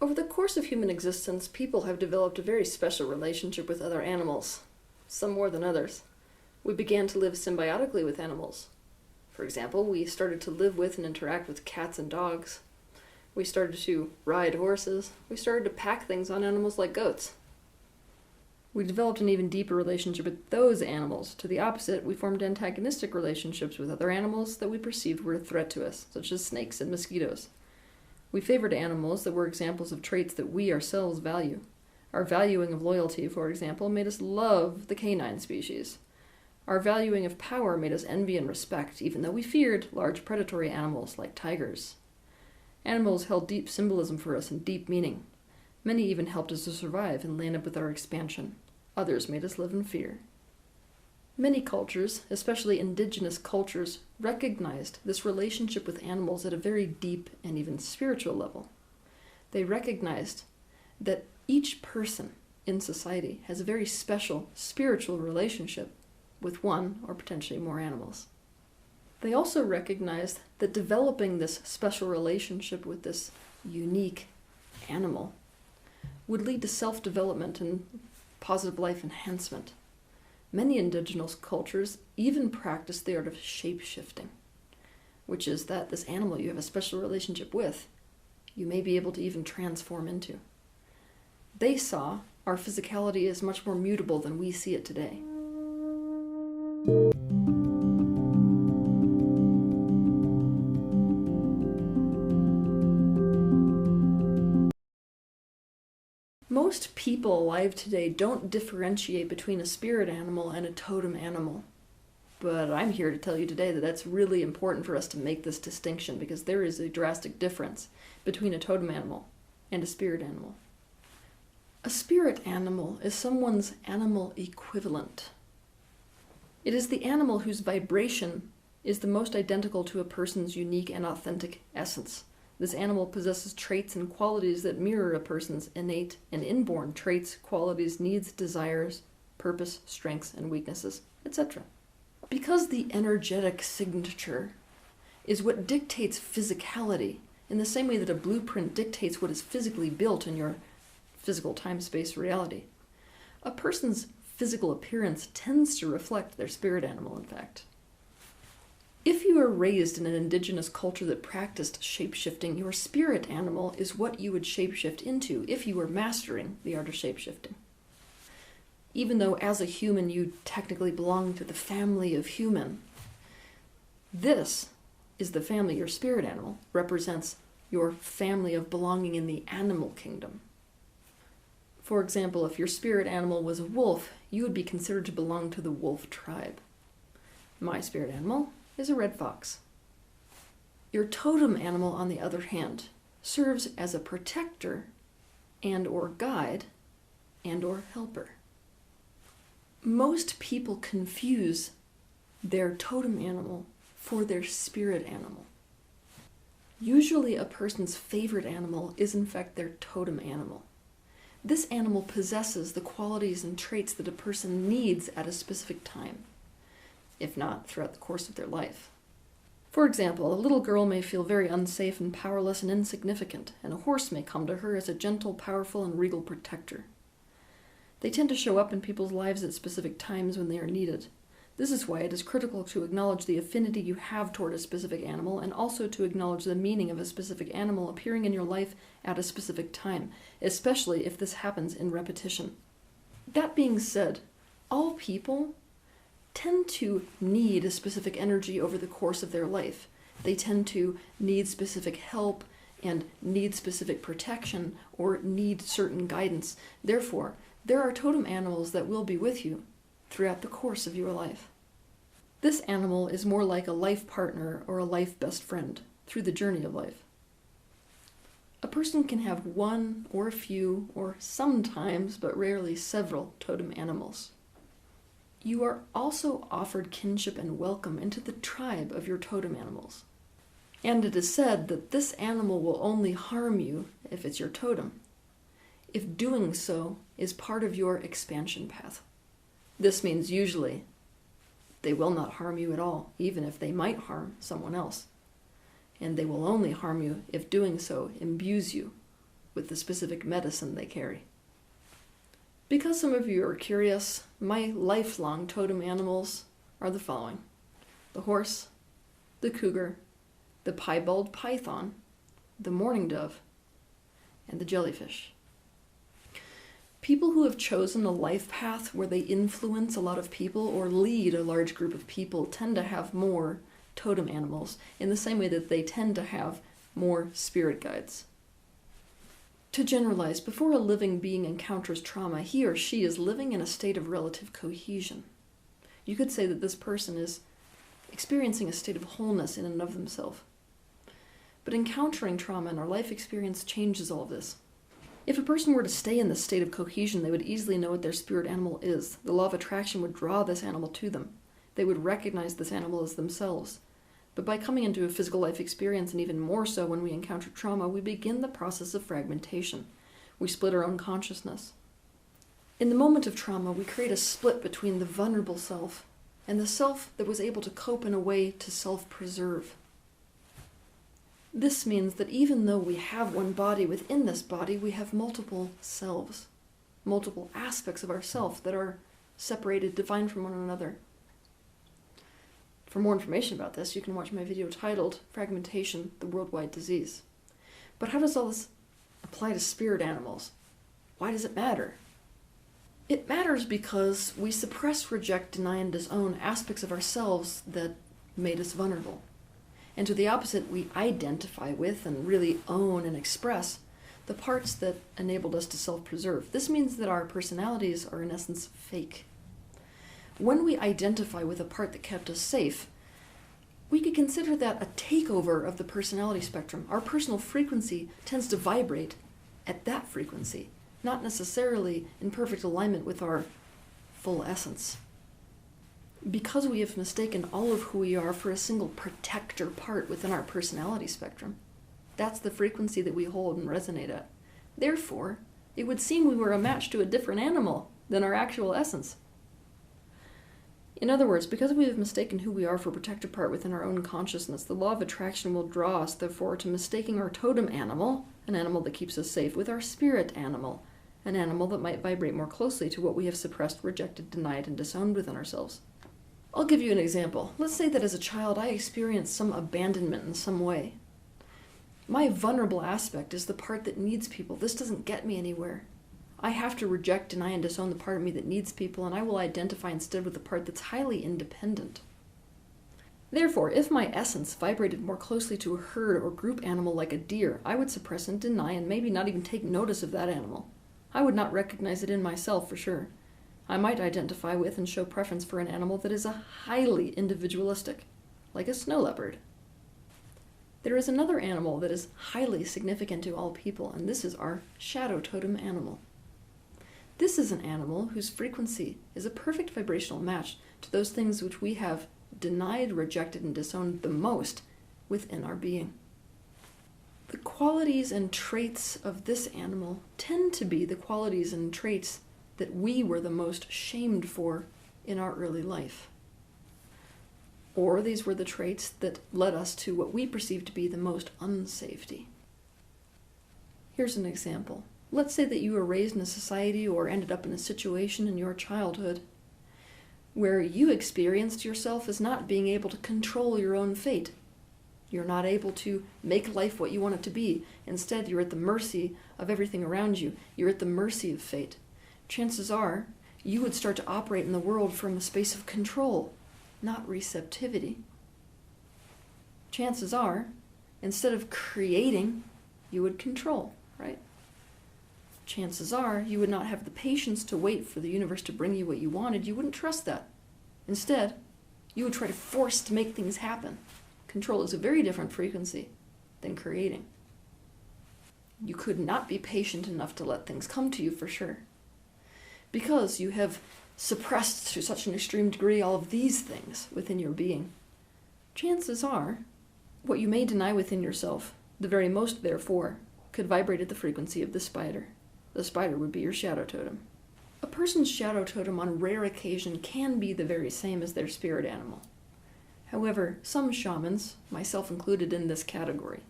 Over the course of human existence, people have developed a very special relationship with other animals, some more than others. We began to live symbiotically with animals. For example, we started to live with and interact with cats and dogs. We started to ride horses. We started to pack things on animals like goats. We developed an even deeper relationship with those animals. To the opposite, we formed antagonistic relationships with other animals that we perceived were a threat to us, such as snakes and mosquitoes. We favored animals that were examples of traits that we ourselves value. Our valuing of loyalty, for example, made us love the canine species. Our valuing of power made us envy and respect, even though we feared large predatory animals like tigers. Animals held deep symbolism for us and deep meaning. Many even helped us to survive and land up with our expansion. Others made us live in fear. Many cultures, especially indigenous cultures, recognized this relationship with animals at a very deep and even spiritual level. They recognized that each person in society has a very special spiritual relationship with one or potentially more animals. They also recognized that developing this special relationship with this unique animal would lead to self-development and positive life enhancement. Many indigenous cultures even practice the art of shape-shifting, which is that this animal you have a special relationship with, you may be able to even transform into. They saw our physicality as much more mutable than we see it today. Most people alive today don't differentiate between a spirit animal and a totem animal. But I'm here to tell you today that that's really important for us to make this distinction, because there is a drastic difference between a totem animal and a spirit animal. A spirit animal is someone's animal equivalent. It is the animal whose vibration is the most identical to a person's unique and authentic essence. This animal possesses traits and qualities that mirror a person's innate and inborn traits, qualities, needs, desires, purpose, strengths, and weaknesses, etc. Because the energetic signature is what dictates physicality, in the same way that a blueprint dictates what is physically built in your physical time-space reality, a person's physical appearance tends to reflect their spirit animal, in fact. If you were raised in an indigenous culture that practiced shape-shifting, your spirit animal is what you would shape-shift into if you were mastering the art of shape-shifting. Even though as a human you technically belong to the family of human, this is the family your spirit animal represents, your family of belonging in the animal kingdom. For example, if your spirit animal was a wolf, you would be considered to belong to the wolf tribe. My spirit animal is a red fox. Your totem animal, on the other hand, serves as a protector and or guide and or helper. Most people confuse their totem animal for their spirit animal. Usually a person's favorite animal is in fact their totem animal. This animal possesses the qualities and traits that a person needs at a specific time, if not throughout the course of their life. For example, a little girl may feel very unsafe and powerless and insignificant, and a horse may come to her as a gentle, powerful, and regal protector. They tend to show up in people's lives at specific times when they are needed. This is why it is critical to acknowledge the affinity you have toward a specific animal, and also to acknowledge the meaning of a specific animal appearing in your life at a specific time, especially if this happens in repetition. That being said, all people tend to need a specific energy over the course of their life. They tend to need specific help and need specific protection or need certain guidance. Therefore, there are totem animals that will be with you throughout the course of your life. This animal is more like a life partner or a life best friend through the journey of life. A person can have one or a few, or sometimes, but rarely several, totem animals. You are also offered kinship and welcome into the tribe of your totem animals. And it is said that this animal will only harm you if it's your totem, if doing so is part of your expansion path. This means usually they will not harm you at all, even if they might harm someone else. And they will only harm you if doing so imbues you with the specific medicine they carry. Because some of you are curious, my lifelong totem animals are the following: the horse, the cougar, the piebald python, the mourning dove, and the jellyfish. People who have chosen a life path where they influence a lot of people or lead a large group of people tend to have more totem animals, in the same way that they tend to have more spirit guides. To generalize, before a living being encounters trauma, he or she is living in a state of relative cohesion. You could say that this person is experiencing a state of wholeness in and of themselves. But encountering trauma in our life experience changes all of this. If a person were to stay in this state of cohesion, they would easily know what their spirit animal is. The law of attraction would draw this animal to them. They would recognize this animal as themselves. But by coming into a physical life experience, and even more so when we encounter trauma, we begin the process of fragmentation. We split our own consciousness. In the moment of trauma, we create a split between the vulnerable self and the self that was able to cope in a way to self-preserve. This means that even though we have one body, within this body we have multiple selves, multiple aspects of ourself that are separated, defined from one another. For more information about this, you can watch my video titled Fragmentation, the Worldwide Disease. But how does all this apply to spirit animals? Why does it matter? It matters because we suppress, reject, deny, and disown aspects of ourselves that made us vulnerable. And to the opposite, we identify with and really own and express the parts that enabled us to self-preserve. This means that our personalities are in essence fake. When we identify with a part that kept us safe, we could consider that a takeover of the personality spectrum. Our personal frequency tends to vibrate at that frequency, not necessarily in perfect alignment with our full essence. Because we have mistaken all of who we are for a single protector part within our personality spectrum, that's the frequency that we hold and resonate at. Therefore, it would seem we were a match to a different animal than our actual essence. In other words, because we have mistaken who we are for a protector part within our own consciousness, the law of attraction will draw us, therefore, to mistaking our totem animal, an animal that keeps us safe, with our spirit animal, an animal that might vibrate more closely to what we have suppressed, rejected, denied, and disowned within ourselves. I'll give you an example. Let's say that as a child I experienced some abandonment in some way. My vulnerable aspect is the part that needs people. This doesn't get me anywhere. I have to reject, deny, and disown the part of me that needs people, and I will identify instead with the part that's highly independent. Therefore, if my essence vibrated more closely to a herd or group animal like a deer, I would suppress and deny and maybe not even take notice of that animal. I would not recognize it in myself for sure. I might identify with and show preference for an animal that is a highly individualistic, like a snow leopard. There is another animal that is highly significant to all people, and this is our shadow totem animal. This is an animal whose frequency is a perfect vibrational match to those things which we have denied, rejected, and disowned the most within our being. The qualities and traits of this animal tend to be the qualities and traits that we were the most shamed for in our early life. Or these were the traits that led us to what we perceive to be the most unsafety. Here's an example. Let's say that you were raised in a society or ended up in a situation in your childhood where you experienced yourself as not being able to control your own fate. You're not able to make life what you want it to be. Instead, you're at the mercy of everything around you. You're at the mercy of fate. Chances are you would start to operate in the world from a space of control, not receptivity. Chances are, instead of creating, you would control, right? Chances are you would not have the patience to wait for the universe to bring you what you wanted. You wouldn't trust that. Instead, you would try to force to make things happen. Control is a very different frequency than creating. You could not be patient enough to let things come to you for sure. Because you have suppressed to such an extreme degree all of these things within your being. Chances are, what you may deny within yourself, the very most therefore, could vibrate at the frequency of the spider. The spider would be your shadow totem. A person's shadow totem on rare occasion can be the very same as their spirit animal. However, some shamans, myself included in this category,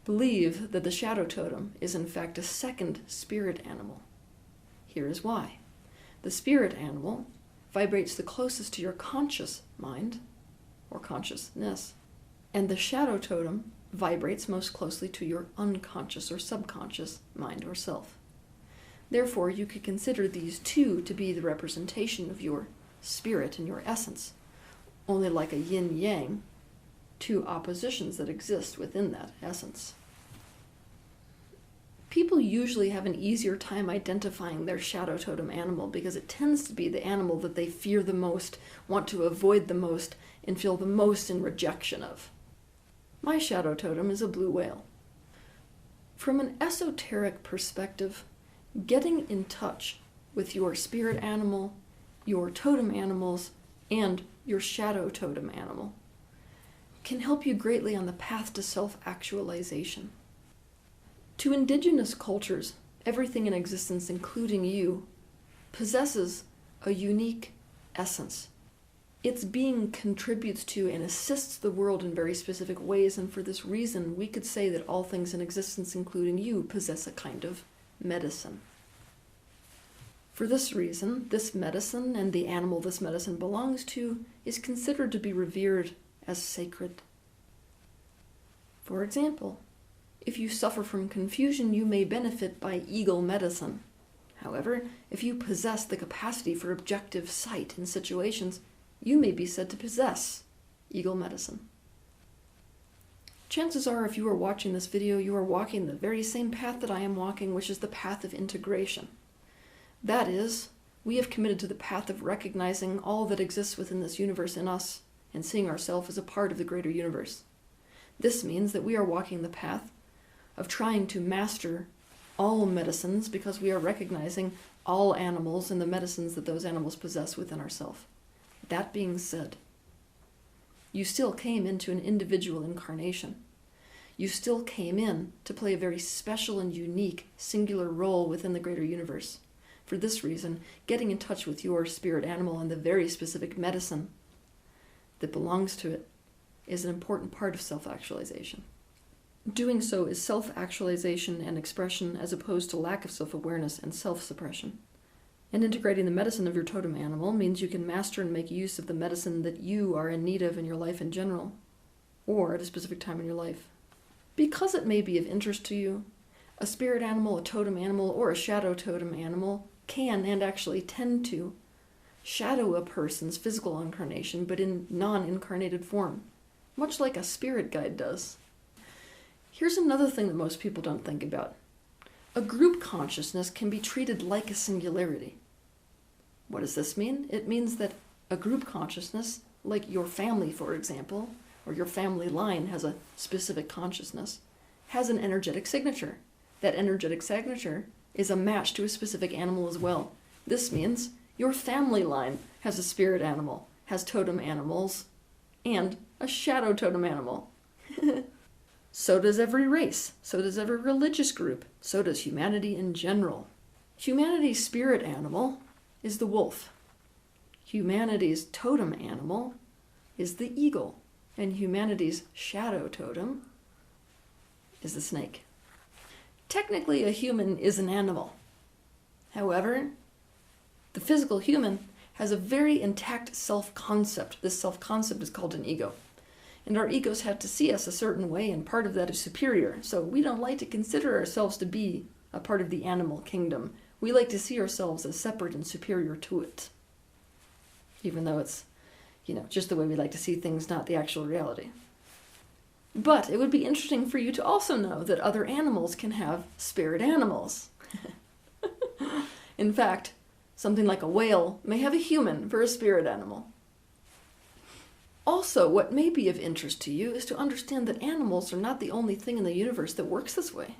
believe that the shadow totem is in fact a second spirit animal. Here is why. The spirit animal vibrates the closest to your conscious mind, or consciousness, and the shadow totem vibrates most closely to your unconscious or subconscious mind or self. Therefore, you could consider these two to be the representation of your spirit and your essence, only like a yin-yang, two oppositions that exist within that essence. People usually have an easier time identifying their shadow totem animal because it tends to be the animal that they fear the most, want to avoid the most, and feel the most in rejection of. My shadow totem is a blue whale. From an esoteric perspective, getting in touch with your spirit animal, your totem animals, and your shadow totem animal can help you greatly on the path to self-actualization. To indigenous cultures, everything in existence, including you, possesses a unique essence. Its being contributes to and assists the world in very specific ways, and for this reason, we could say that all things in existence, including you, possess a kind of medicine. For this reason, this medicine and the animal this medicine belongs to is considered to be revered as sacred. For example, if you suffer from confusion, you may benefit by eagle medicine. However, if you possess the capacity for objective sight in situations, you may be said to possess eagle medicine. Chances are, if you are watching this video, you are walking the very same path that I am walking, which is the path of integration. That is, we have committed to the path of recognizing all that exists within this universe in us and seeing ourselves as a part of the greater universe. This means that we are walking the path of trying to master all medicines because we are recognizing all animals and the medicines that those animals possess within ourselves. That being said, you still came into an individual incarnation. You still came in to play a very special and unique, singular role within the greater universe. For this reason, getting in touch with your spirit animal and the very specific medicine that belongs to it is an important part of self-actualization. Doing so is self-actualization and expression as opposed to lack of self-awareness and self-suppression. And integrating the medicine of your totem animal means you can master and make use of the medicine that you are in need of in your life in general, or at a specific time in your life. Because it may be of interest to you, a spirit animal, a totem animal, or a shadow totem animal can and actually tend to shadow a person's physical incarnation, but in non-incarnated form, much like a spirit guide does. Here's another thing that most people don't think about. A group consciousness can be treated like a singularity. What does this mean? It means that a group consciousness, like your family, for example, or your family line has a specific consciousness, has an energetic signature. That energetic signature is a match to a specific animal as well. This means your family line has a spirit animal, has totem animals, and a shadow totem animal. So does every race, so does every religious group, so does humanity in general. Humanity's spirit animal is the wolf. Humanity's totem animal is the eagle. And humanity's shadow totem is the snake. Technically, a human is an animal. However, the physical human has a very intact self-concept. This self-concept is called an ego. And our egos have to see us a certain way, and part of that is superior. So we don't like to consider ourselves to be a part of the animal kingdom. We like to see ourselves as separate and superior to it. Even though it's, just the way we like to see things, not the actual reality. But it would be interesting for you to also know that other animals can have spirit animals. In fact, something like a whale may have a human for a spirit animal. Also, what may be of interest to you is to understand that animals are not the only thing in the universe that works this way.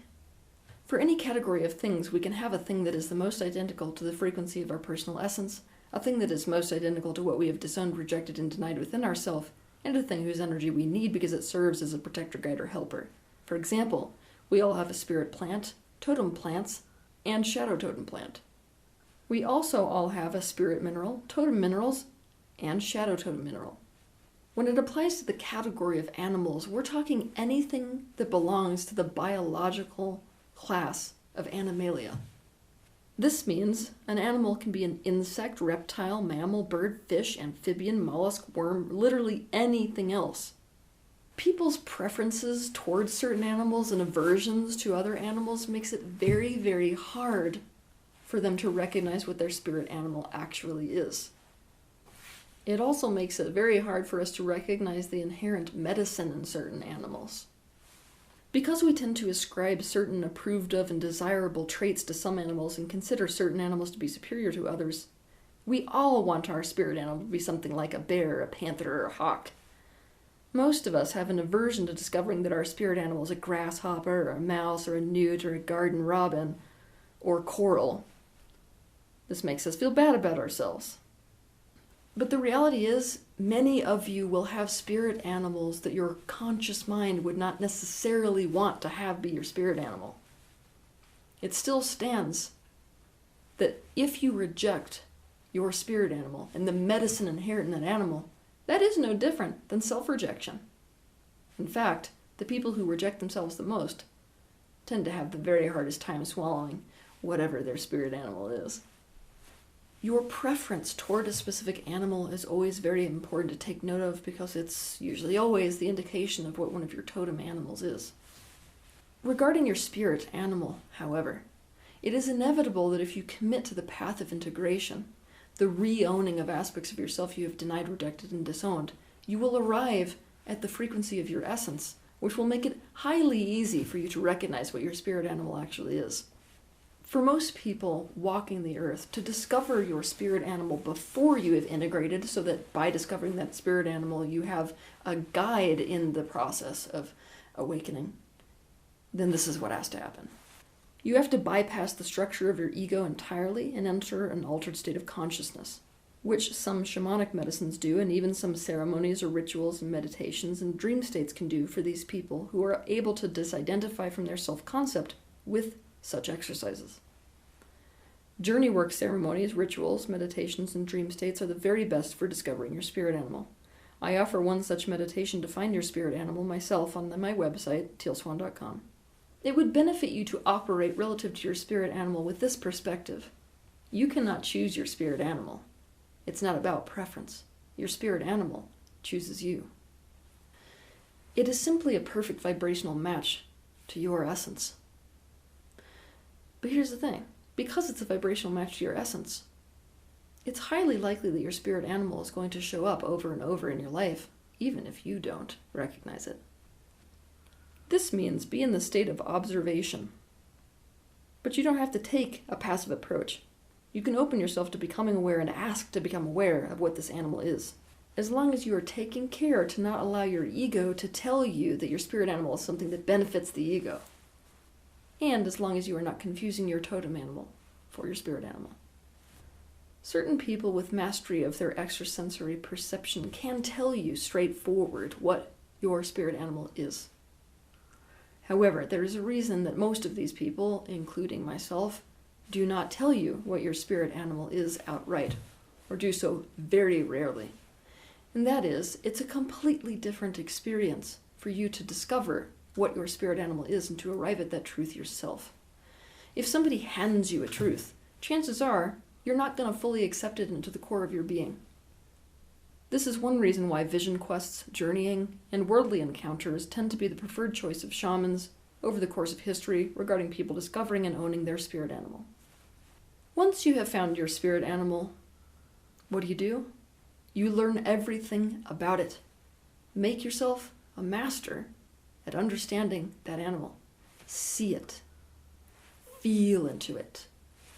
For any category of things, we can have a thing that is the most identical to the frequency of our personal essence, a thing that is most identical to what we have disowned, rejected, and denied within ourselves, and a thing whose energy we need because it serves as a protector, guide, or helper. For example, we all have a spirit plant, totem plants, and shadow totem plant. We also all have a spirit mineral, totem minerals, and shadow totem mineral. When it applies to the category of animals, we're talking anything that belongs to the biological class of Animalia. This means an animal can be an insect, reptile, mammal, bird, fish, amphibian, mollusk, worm, literally anything else. People's preferences towards certain animals and aversions to other animals makes it very, very hard for them to recognize what their spirit animal actually is. It also makes it very hard for us to recognize the inherent medicine in certain animals. Because we tend to ascribe certain approved of and desirable traits to some animals and consider certain animals to be superior to others, we all want our spirit animal to be something like a bear, a panther, or a hawk. Most of us have an aversion to discovering that our spirit animal is a grasshopper, or a mouse, or a newt, or a garden robin, or coral. This makes us feel bad about ourselves. But the reality is, many of you will have spirit animals that your conscious mind would not necessarily want to have be your spirit animal. It still stands that if you reject your spirit animal and the medicine inherent in that animal, that is no different than self-rejection. In fact, the people who reject themselves the most tend to have the very hardest time swallowing whatever their spirit animal is. Your preference toward a specific animal is always very important to take note of because it's usually always the indication of what one of your totem animals is. Regarding your spirit animal, however, it is inevitable that if you commit to the path of integration, the re-owning of aspects of yourself you have denied, rejected, and disowned, you will arrive at the frequency of your essence, which will make it highly easy for you to recognize what your spirit animal actually is. For most people walking the earth, to discover your spirit animal before you have integrated, so that by discovering that spirit animal you have a guide in the process of awakening, then this is what has to happen. You have to bypass the structure of your ego entirely and enter an altered state of consciousness, which some shamanic medicines do, and even some ceremonies or rituals and meditations and dream states can do for these people who are able to disidentify from their self-concept with such exercises. Journey work ceremonies, rituals, meditations, and dream states are the very best for discovering your spirit animal. I offer one such meditation to find your spirit animal myself on my website, tealswan.com. It would benefit you to operate relative to your spirit animal with this perspective. You cannot choose your spirit animal. It's not about preference. Your spirit animal chooses you. It is simply a perfect vibrational match to your essence. But here's the thing. Because it's a vibrational match to your essence, it's highly likely that your spirit animal is going to show up over and over in your life, even if you don't recognize it. This means be in the state of observation. But you don't have to take a passive approach. You can open yourself to becoming aware and ask to become aware of what this animal is, as long as you are taking care to not allow your ego to tell you that your spirit animal is something that benefits the ego. And as long as you are not confusing your totem animal for your spirit animal. Certain people with mastery of their extrasensory perception can tell you straightforward what your spirit animal is. However, there is a reason that most of these people, including myself, do not tell you what your spirit animal is outright, or do so very rarely. And that is, it's a completely different experience for you to discover what your spirit animal is and to arrive at that truth yourself. If somebody hands you a truth, chances are you're not going to fully accept it into the core of your being. This is one reason why vision quests, journeying, and worldly encounters tend to be the preferred choice of shamans over the course of history regarding people discovering and owning their spirit animal. Once you have found your spirit animal, what do? You learn everything about it. Make yourself a master at understanding that animal. See it. Feel into it.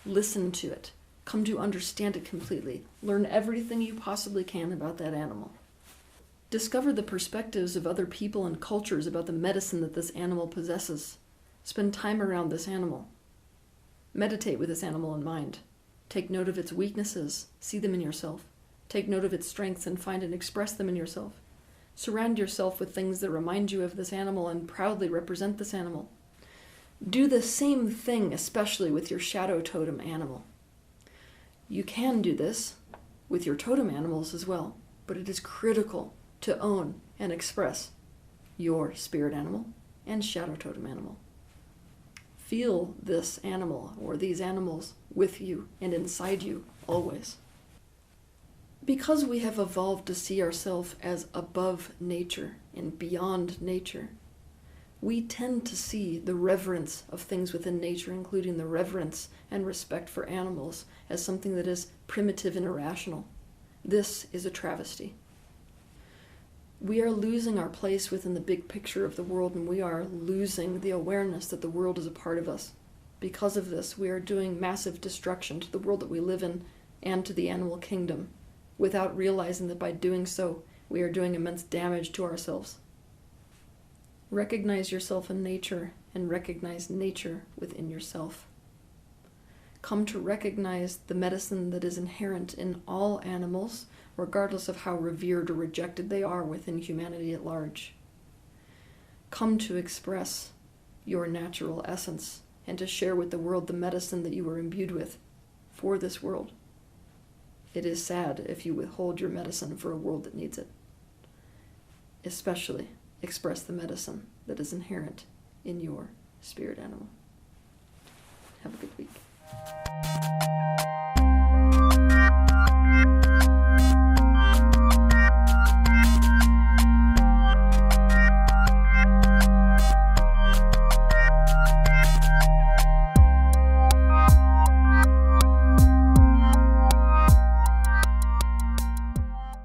Listen to it. Come to understand it completely. Learn everything you possibly can about that animal. Discover the perspectives of other people and cultures about the medicine that this animal possesses. Spend time around this animal. Meditate with this animal in mind. Take note of its weaknesses. See them in yourself. Take note of its strengths and find and express them in yourself. Surround yourself with things that remind you of this animal and proudly represent this animal. Do the same thing, especially with your shadow totem animal. You can do this with your totem animals as well, but it is critical to own and express your spirit animal and shadow totem animal. Feel this animal or these animals with you and inside you always. Because we have evolved to see ourselves as above nature and beyond nature, we tend to see the reverence of things within nature, including the reverence and respect for animals, as something that is primitive and irrational. This is a travesty. We are losing our place within the big picture of the world, and we are losing the awareness that the world is a part of us. Because of this, we are doing massive destruction to the world that we live in and to the animal kingdom, without realizing that by doing so, we are doing immense damage to ourselves. Recognize yourself in nature and recognize nature within yourself. Come to recognize the medicine that is inherent in all animals, regardless of how revered or rejected they are within humanity at large. Come to express your natural essence and to share with the world the medicine that you are imbued with for this world. It is sad if you withhold your medicine for a world that needs it. Especially express the medicine that is inherent in your spirit animal. Have a good week.